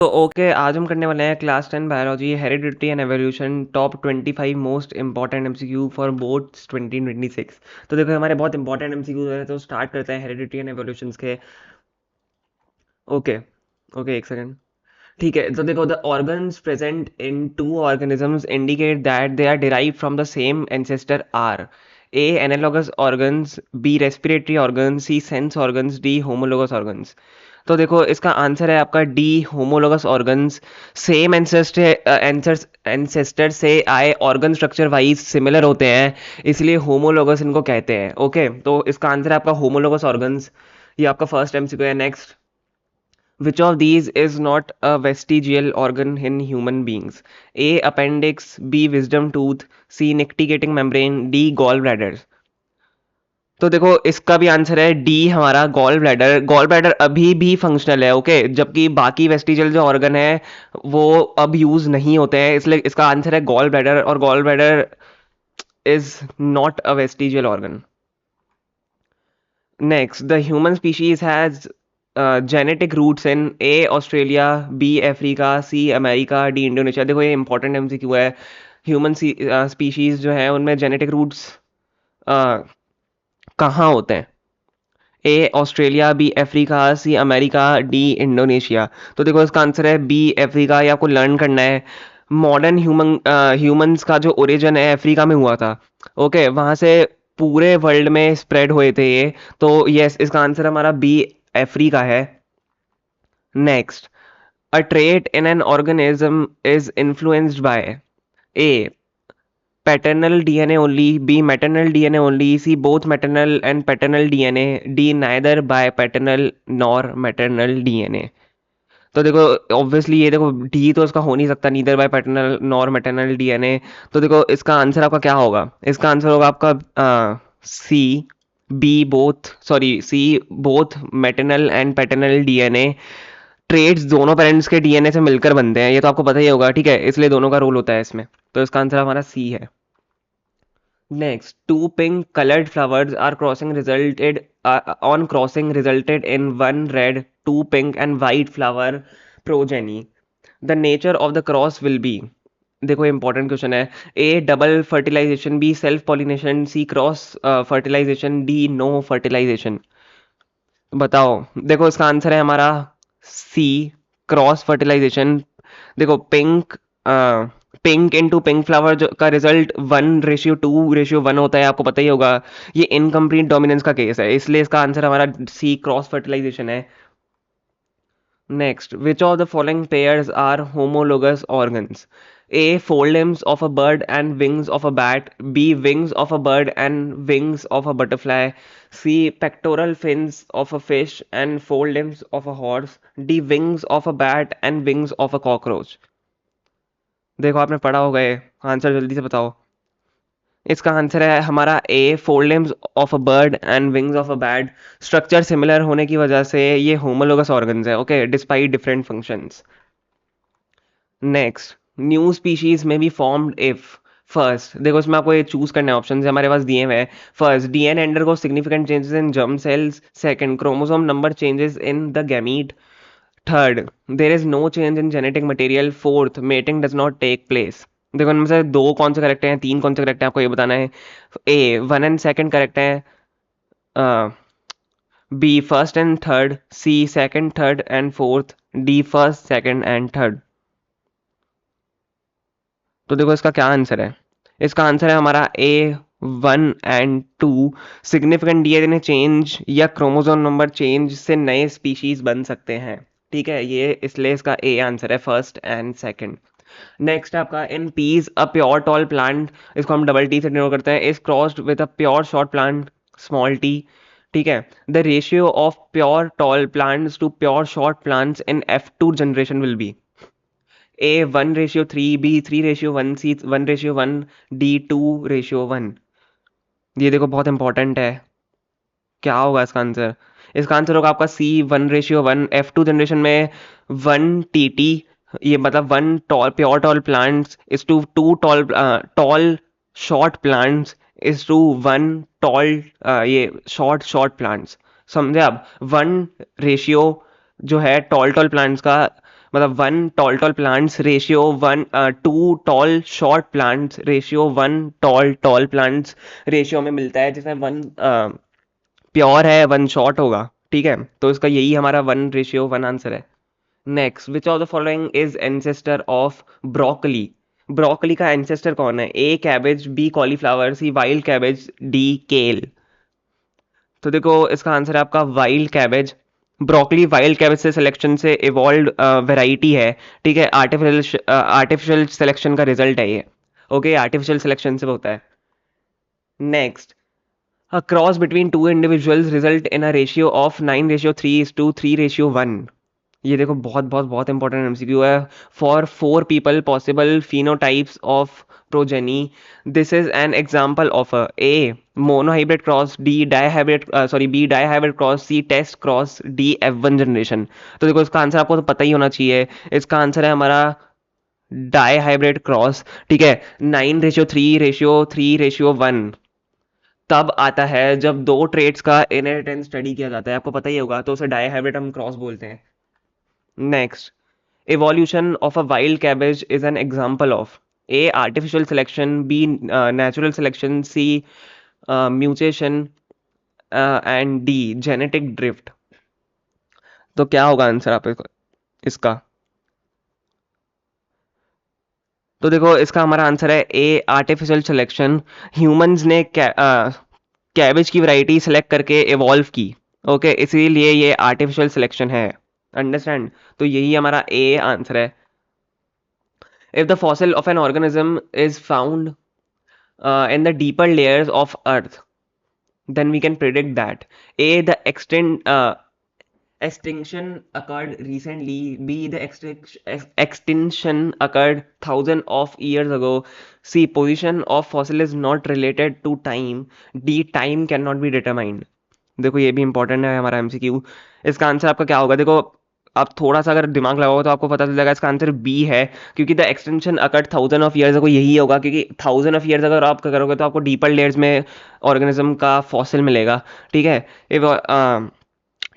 तो ओके, आज हम करने वाले हैं class 10 biology heredity and evolution top 25 most important MCQ for boards 2026। तो देखो हमारे बहुत इंपॉर्टेंट एमसीक्यू है, तो स्टार्ट करते हैं हेरिडिटी एंड एवोल्यूशन के। ओके ओके, एक सेकंड। ठीक है, तो देखो the organs present in two organisms indicate that they are derive from the same ancestor are A analogous organs, B respiratory organs, C sense organs, D homologous organs. तो देखो इसका answer है आपका D homologous organs. Same ancestor से आए organ structure wise similar होते हैं, इसलिए होमोलोगस इनको कहते हैं। ओके, तो इसका आंसर है आपका होमोलोगस ऑर्गन्स। ये आपका फर्स्ट एमसीक्यू है। Next, which of these is not a vestigial organ in human beings? A. Appendix, B. Wisdom tooth, C. Nictitating membrane, D. Gallbladder। तो देखो इसका भी आंसर है डी हमारा गॉल ब्लैडर। गॉल ब्लैडर अभी भी फंक्शनल है, ओके, जबकि बाकी वेस्टिजियल जो ऑर्गन है वो अब यूज नहीं होते हैं, इसलिए इसका आंसर है गॉल ब्लैडर, और gall bladder is not a vestigial organ. Next, the human species has genetic roots in A. Australia, B. Africa, C. America, D. Indonesia। देखो ये इंपॉर्टेंट एमसीक्यू है। ह्यूमन स्पीशीज जो है उनमें जेनेटिक रूट्स कहाँ होते हैं? A Australia, B Africa, C America, D Indonesia. तो देखो इसका आंसर है बी अफ्रीका। ये आपको लर्न करना है। मॉडर्न ह्यूमंस का जो ओरिजिन है अफ्रीका में हुआ था, ओके, वहां से पूरे वर्ल्ड में स्प्रेड हुए थे ये। तो यस, इसका आंसर हमारा बी अफ्रीका है। Next, a trait in an organism is influenced by A paternal DNA only, B maternal DNA only, C both maternal and paternal DNA, D neither by paternal nor maternal DNA। तो देखो obviously ये देखो D तो इसका हो नहीं सकता, neither by paternal nor maternal DNA. तो देखो इसका आंसर आपका क्या होगा? इसका आंसर होगा आपका C B both, sorry C both maternal and paternal DNA. Traits दोनों पेरेंट्स के डीएनए से मिलकर बनते हैं, ये तो आपको पता ही होगा, ठीक है, इसलिए दोनों का रोल होता है इसमें। तो इसका आंसर हमारा सी है। Next, two pink colored flowers are crossing resulted on crossing resulted in one red, two pink and white flower progeny. The nature of the cross will be, देखो इंपॉर्टेंट क्वेश्चन है। A double fertilisation, B self pollination, C cross fertilisation, D no fertilisation. बताओ, देखो इसका answer है हमारा C cross fertilisation. देखो pink pink into pink flower जो का रिजल्ट 1:2:1 होता है, आपको पता ही होगा। ये इनकम्प्लीट डोमिनेंस का केस है, इसलिए इसका आंसर हमारा सी क्रॉस फर्टिलाइजेशन है। Next, which of the following pairs are homologous organs? A. Fold limbs of a bird and wings of a bat. B. Wings of a bird and wings of a butterfly. C. Pectoral fins of a fish and fold limbs of a horse. D. Wings of a bat and wings of a cockroach। देखो आपने पढ़ा होगा ये, answer जल्दी से बताओ। इसका answer है हमारा ए fold limbs of a bird and wings of a bat. Structure similar होने की वजह से ये होमोलोगस ऑर्गन्स है, okay, despite different functions. Next, new species में बी फॉर्म्ड इफ फर्स्ट, देखो इसमें आपको ये चूज करने ऑप्शन हमारे पास दिए हुए हैं। First, DNA undergo significant changes in germ cells. Second, chromosome number changes in the gamete. Third, there is no change in genetic material. Fourth, mating does not take place. देखो इनमें से दो कौन से करेक्ट हैं, तीन कौन से करेक्ट हैं, आपको ये बताना है। ए 1 एंड सेकंड करेक्ट है, B first and third, C second third and fourth, D first second and third. तो देखो इसका क्या आंसर है? इसका आंसर है हमारा ए 1 एंड 2। सिग्निफिकेंट डीएनए चेंज या क्रोमोसोम नंबर चेंज से नए स्पीशीज बन सकते हैं, ठीक है, ये इसलिए इसका ए आंसर है, फर्स्ट एंड सेकंड। नेक्स्ट आपका in peas a pure tall plant, इसको हम डबल टी से डिनोट करते हैं, is crossed with a pure short plant, small T, ठीक है। The ratio of pure tall plants to pure short plants in F2 generation will be A 1:3, B 3:1, C 1:1, D 2:1। ये देखो बहुत important है, क्या होगा इसका आंसर? इसका आंसर होगा आपका सी 1:1। F2 जनरेशन में 1 tt, ये मतलब 1 tall pure tall plants is to 2 tall short plants is to 1 tall ये शॉर्ट प्लांट्स। समझे आप? 1 रेशियो जो है टॉल प्लांट्स का मतलब 1 tall ratio 2 tall short plants ratio 1 tall plants ratio में मिलता है, जिसमें 1 प्योर है 1 शॉर्ट होगा, ठीक है। तो इसका यही हमारा 1:1 आंसर है। Next, which of the following is ancestor of broccoli? Broccoli का एंसेस्टर कौन है? ए कैबेज, बी कॉलीफ्लावर, सी वाइल्ड कैबेज, डी केल। तो देखो इसका आंसर है आपका wild cabbage. Broccoli wild cabbage से सिलेक्शन से इवॉल्व वेराइटी है, ठीक है। आर्टिफिशियल सिलेक्शन का रिजल्ट है ये, ओके, आर्टिफिशियल सिलेक्शन से होता है। Next, a cross between two individuals result in a ratio of 9:3 is to 3:1। ये देखो बहुत बहुत बहुत इंपॉर्टेंट एमसीक्यू है। For 4 people possible phenotypes of progeny, this is an example of a monohybrid cross, b dihybrid cross, c test cross, d f1 generation. तो देखो इसका answer आपको तो पता ही होना चाहिए। इसका आंसर है हमारा डाई हाइब्रिड क्रॉस, ठीक है। 9:3:3:1 तब आता है जब दो ट्रेड्स का इनहेरिटेंस स्टडी किया जाता है, आपको पता ही होगा, तो उसे डाई हाइब्रिड हम क्रॉस बोलते हैं। Next, evolution of a wild cabbage is an example of A. Artificial selection, B. Natural selection, C. Mutation, and D. Genetic drift। तो क्या होगा आंसर आप इसका? तो देखो इसका हमारा आंसर है ए आर्टिफिशियल सिलेक्शन। ह्यूमंस ने कैबेज की वैरायटी सेलेक्ट करके इवॉल्व की, ओके, इसीलिए ये आर्टिफिशियल सिलेक्शन है, अंडरस्टैंड। तो यही हमारा ए आंसर है। If the fossil of an organism is found in the deeper layers of Earth, then we can predict that A. The extinction occurred recently. B. The extinction occurred thousands of years ago. C. Position of fossil is not related to time. D. Time cannot be determined। देखो ये भी important है हमारा MCQ. इसका answer आपका क्या होगा? देखो आप थोड़ा सा अगर दिमाग लगाओगे तो आपको पता चल जाएगा, इसका आंसर बी है, क्योंकि the extension occurred thousand of years को यही होगा, क्योंकि थाउजेंड ऑफ ईयर्स अगर आप करोगे तो आपको डीपर लेयर्स में ऑर्गेनिज्म का फॉसिल मिलेगा, ठीक है।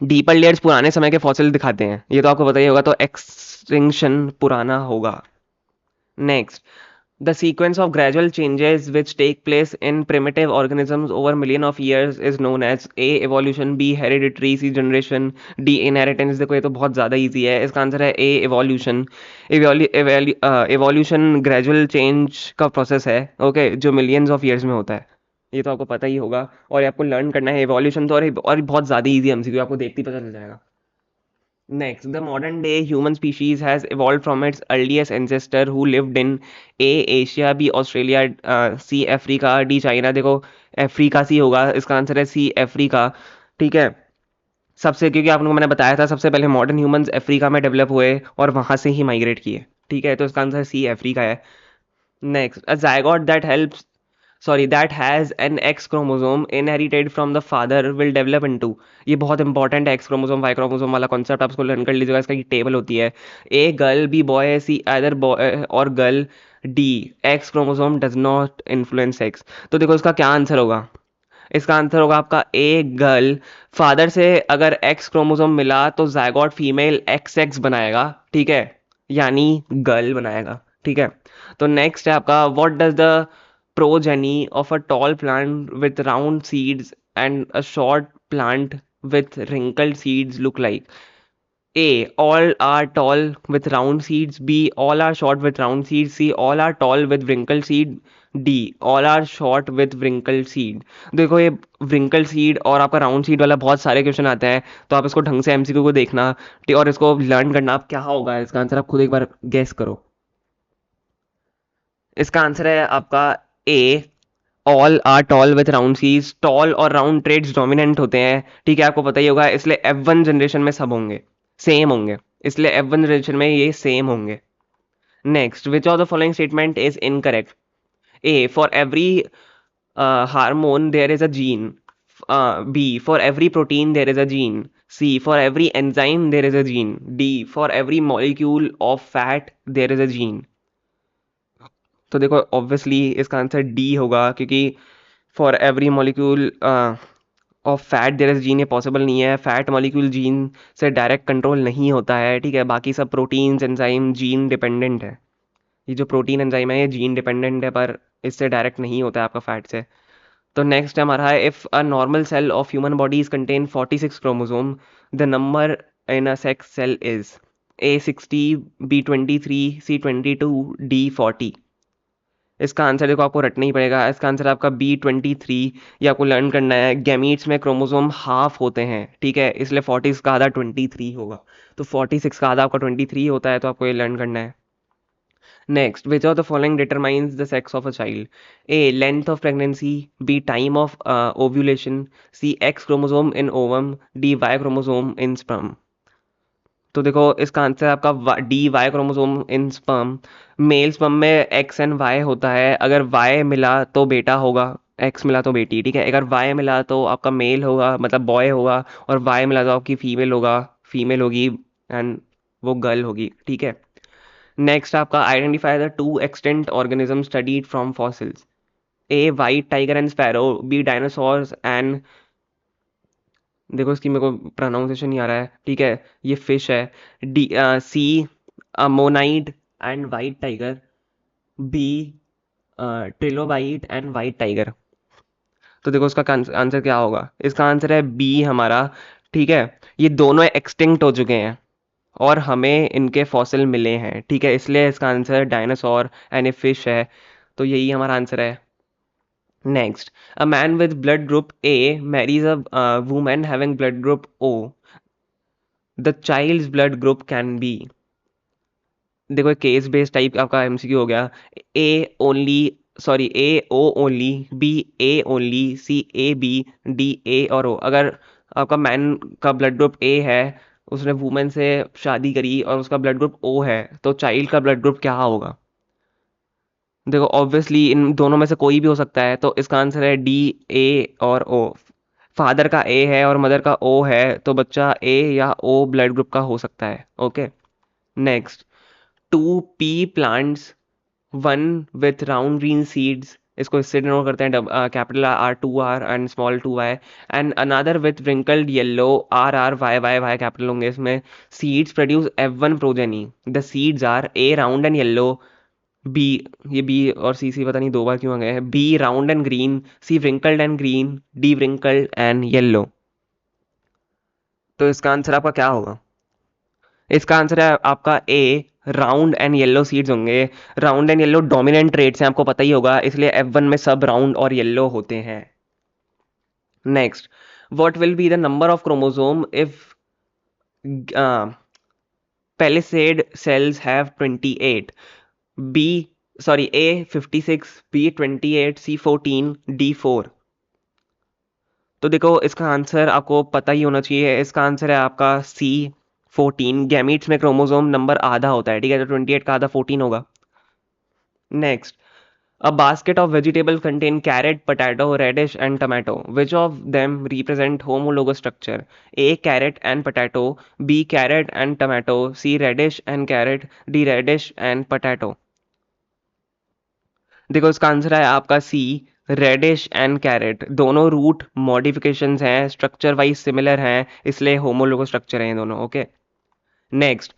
डीपर लेयर्स पुराने समय के फॉसिल दिखाते हैं, ये तो आपको पता ही होगा, तो एक्सटिंक्शन पुराना होगा। Next, the sequence of gradual changes which take place in primitive organisms over million of years is known as A. evolution, B. hereditary, C. generation, D. inheritance। देखो ये तो बहुत ज़्यादा easy है, इसका आंसर है A. evolution। evolution gradual change का process है, ओके, जो millions of years में होता है, ये तो आपको पता ही होगा। और ये आपको लर्न करना है evolution तो, और बहुत ज़्यादा easy है MCQ, आपको देखते ही पता चल जाएगा। Next, the modern day human species has evolved from its earliest ancestor who lived in A. Asia, B. Australia, C. Africa, D. China। देखो अफ्रीका सी होगा, इसका आंसर है सी अफ्रीका, ठीक है। सबसे, क्योंकि आप लोगों को मैंने बताया था सबसे पहले मॉडर्न ह्यूमंस अफ्रीका में डेवलप हुए और वहां से ही माइग्रेट किए, ठीक है। तो इसका आंसर सी अफ्रीका है। Next, a zygote that has an X chromosome inherited from the father will develop into। ये बहुत इंपॉर्टेंट है, एक्स क्रोमोसोम वाई क्रोमोसोम वाला कॉन्सेप्ट आप इसको लर्न कर लीजिएगा, इसका टेबल होती है। A girl, B boy, C either boy और girl, D X chromosome does not influence sex. तो देखो इसका क्या आंसर होगा? इसका आंसर होगा आपका ए गर्ल। फादर से अगर एक्स क्रोमोसोम मिला तो जायगोट फीमेल एक्स एक्स बनाएगा, ठीक है, यानी गर्ल बनाएगा, ठीक है। तो नेक्स्ट है आपका, what does the progeny of a tall plant with round seeds and a short plant with wrinkled seeds look like? A. All are tall with round seeds. B. All are short with round seeds. C. All are tall with wrinkled seed. D. All are short with wrinkled seed। देखो ये wrinkled seed और आपका round seed वाला बहुत सारे question आते हैं, तो आप इसको ढंग से एमसीक्यू को देखना और इसको लर्न करना। आप क्या होगा इसका आंसर, आप खुद एक बार गेस करो। इसका आंसर है आपका A. All are tall with round सीज। टॉल और राउंड ट्रेड्स डोमिनेंट होते हैं, ठीक है, आपको पता ही होगा, इसलिए F1 जनरेशन में सब होंगे, सेम होंगे, इसलिए F1 जनरेशन में ये सेम होंगे। Next, which of the following statement is incorrect? A for every hormone there is a gene, B for every protein there is a gene, C for every enzyme there is a gene, D for every molecule of fat there is a gene. तो देखो obviously इसका answer D होगा, क्योंकि for every molecule of fat there is gene, ये possible नहीं है। Fat molecule gene से direct control नहीं होता है, ठीक है। बाकी सब प्रोटीन्स एंजाइम जीन डिपेंडेंट है। ये जो प्रोटीन एंजाइम है ये जीन डिपेंडेंट है, पर इससे डायरेक्ट नहीं होता है आपका फैट से। तो नेक्स्ट हमारा है, if a normal cell of human bodies contain 46 chromosome, the number in a sex cell is A60, B23, C22, D40। इसका आंसर देखो आपको रटना ही पड़ेगा। इसका आंसर आपका B23। ये आपको लर्न करना है। गैमीट्स में क्रोमोसोम हाफ होते हैं, ठीक है, इसलिए 40 का आधा 23 होगा। तो 46 का आधा आपका 23 होता है, तो आपको ये लर्न करना है। Next, which of the following determines the sex of a child? A. Length of pregnancy. B. Time of ovulation. C. X chromosome in ovum. D. Y chromosome in sperm। तो देखो इसका आंसर आपका D Y chromosome in sperm. Male sperm में X and Y होता है। अगर Y मिला तो बेटा होगा, एक्स मिला तो बेटी, ठीक है। अगर वाई मिला तो आपका मेल होगा, मतलब बॉय होगा, और वाई मिला तो आपकी फीमेल होगा, फीमेल होगी, एंड वो गर्ल होगी, ठीक है। नेक्स्ट आपका, identify the two extant organism studied from fossils. A white tiger and sparrow, B dinosaurs and, देखो इसकी मेरे को प्रोनाउंसिएशन नहीं आ रहा है, ठीक है, ये फिश है। D C ammonoid and white tiger. B trilobite and white tiger. तो देखो इसका आंसर क्या होगा? इसका आंसर है बी हमारा, ठीक है। ये दोनों एक्सटिंक्ट हो चुके हैं और हमें इनके फॉसिल मिले हैं, ठीक है, इसलिए इसका answer dinosaur and A fish है। तो यही हमारा आंसर है। Next, a man with blood group A marries a woman having blood group O, the child's blood group can be. देखो केस बेस्ड टाइप आपका एमसीक्यू हो गया। A only, sorry, A O only, B A only, C A B, D A और O. अगर आपका man का blood group ए है, उसने वुमेन से शादी करी और उसका ब्लड ग्रुप ओ है, तो चाइल्ड का ब्लड ग्रुप क्या होगा? देखो ऑब्वियसली इन दोनों में से कोई भी हो सकता है, तो इसका आंसर है डी, ए और ओ। फादर का ए है और मदर का ओ है, तो बच्चा ए या ओ ब्लड ग्रुप का हो सकता है, okay. Next, two P plants, one with round green seeds, इसको इससे डिनोट करते हैं capital R2R and small 2y, and another with wrinkled yellow RR YY capital होंगे इसमें। Seeds produce F1 progeny, the seeds are A round and yellow, B, ये B और C पता नहीं दो बार क्यों आ गए हैं, B round and green, C wrinkled and green, D wrinkled and yellow. तो इसका आंसर आपका क्या होगा? इसका आंसर है आपका A, round and yellow seeds होंगे। Round and yellow dominant traits हैं, आपको पता ही होगा, इसलिए F1 में सब राउंड और येलो होते हैं। Next, what will be the number of chromosome if palisade cells have 28? B, sorry, A 56, B 28, C 14, D 4। तो देखो इसका आंसर आपको पता ही होना चाहिए। इसका आंसर है आपका सी 14। गैमीट्स में क्रोमोसोम नंबर आधा होता है, ठीक है, तो 28 का आधा 14 होगा। Next, a basket of vegetables contain carrot, potato, radish and tomato. Which of them represent homologous structure? A carrot and potato, B carrot and tomato, C radish and carrot, D radish and potato। देखो इसका answer है आपका सी, reddish and carrot. दोनों root modifications हैं, structure wise similar हैं, इसलिए homologous structure हैं ये दोनों, okay. Next,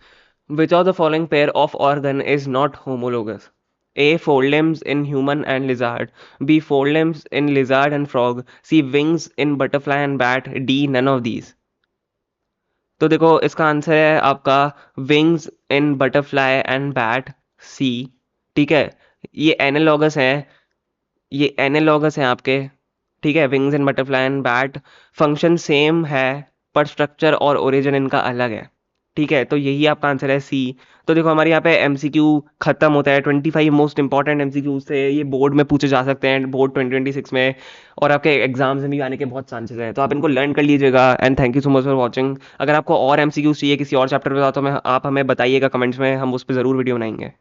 which of the following pair of organ is not homologous? A forelimbs in human and lizard, B forelimbs in lizard and frog, C wings in butterfly and bat, D none of these। तो देखो इसका answer है आपका wings in butterfly and bat, C, ठीक है। ये analogous है, ये एनालॉगस है आपके, ठीक है, wings in butterfly and bat. Function same है, पर स्ट्रक्चर और ओरिजिन इनका अलग है, ठीक है। तो यही आपका आंसर है सी। तो देखो हमारे यहाँ पे एमसीक्यू खत्म होता है। 25 मोस्ट इंपॉर्टेंट एमसीक्यू से ये बोर्ड में पूछे जा सकते हैं, बोर्ड 2026 में, और आपके एग्जाम्स में भी आने के बहुत चांसेस हैं, तो आप इनको लर्न कर लीजिएगा। And thank you so much for watching. अगर आपको और एमसीक्यूज चाहिए किसी और चैप्टर पे, तो मैं आप हमें बताइएगा कमेंट्स में, हम उस पर ज़रूर वीडियो बनाएंगे।